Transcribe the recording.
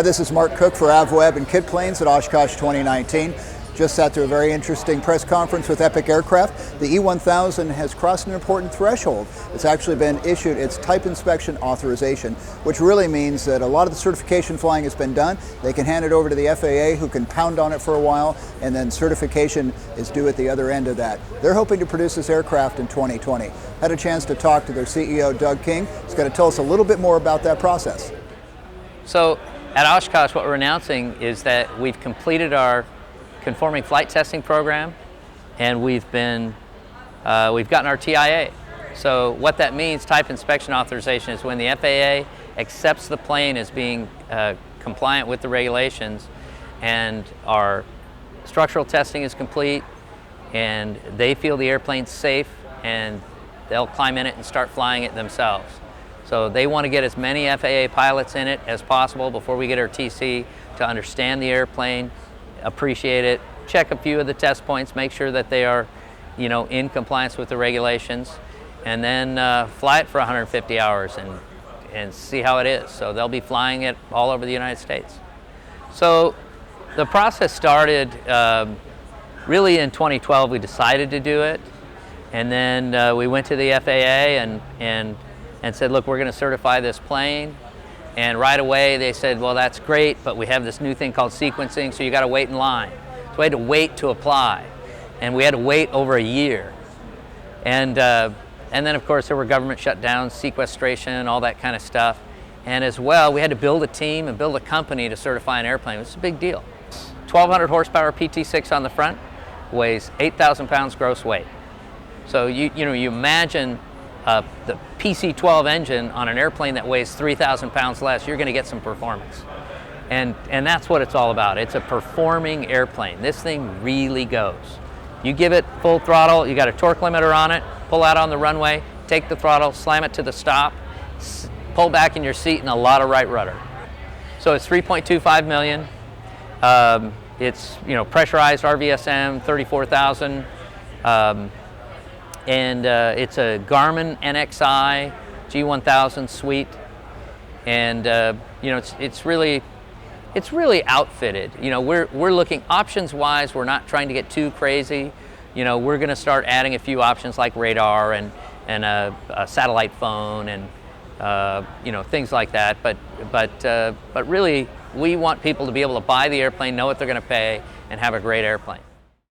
This is Mark Cook for AVweb and Kit Planes at Oshkosh 2019. Just sat through a very interesting press conference with EPIC Aircraft. The E1000 has crossed an important threshold. It's actually been issued its type inspection authorization, which really means that a lot of the certification flying has been done. They can hand it over to the FAA, who can pound on it for a while, and then certification is due at the other end of that. They're hoping to produce this aircraft in 2020. Had a chance to talk to their CEO, Doug King. He's going to tell us a little bit more about that process. So at Oshkosh, what we're announcing is that we've completed our conforming flight testing program, and we've gotten our TIA. So what that means, type inspection authorization, is when the FAA accepts the plane as being compliant with the regulations, and our structural testing is complete, and they feel the airplane's safe, and they'll climb in it and start flying it themselves. So they want to get as many FAA pilots in it as possible before we get our TC to understand the airplane, appreciate it, check a few of the test points, make sure that they are, in compliance with the regulations, and then fly it for 150 hours and see how it is. So they'll be flying it all over the United States. So the process started really in 2012. We decided to do it, and then we went to the FAA and said, look, we're going to certify this plane. And right away they said, well, that's great, but we have this new thing called sequencing, so you got to wait in line. So we had to wait to apply, and we had to wait over a year. And then of course there were government shutdowns, sequestration, all that kind of stuff. And as well, we had to build a team and build a company to certify an airplane. It was a big deal. 1,200 horsepower PT6 on the front, weighs 8,000 pounds gross weight. So you imagine the PC-12 engine on an airplane that weighs 3,000 pounds less, you're going to get some performance. And that's what it's all about. It's a performing airplane. This thing really goes. You give it full throttle, you got a torque limiter on it, pull out on the runway, take the throttle, slam it to the stop, pull back in your seat, and a lot of right rudder. So it's 3.25 million. It's pressurized RVSM, 34,000. And it's a Garmin NXI G1000 suite, and it's really outfitted. We're looking options-wise. We're not trying to get too crazy. We're going to start adding a few options like radar and a satellite phone and things like that. But really, we want people to be able to buy the airplane, know what they're going to pay, and have a great airplane.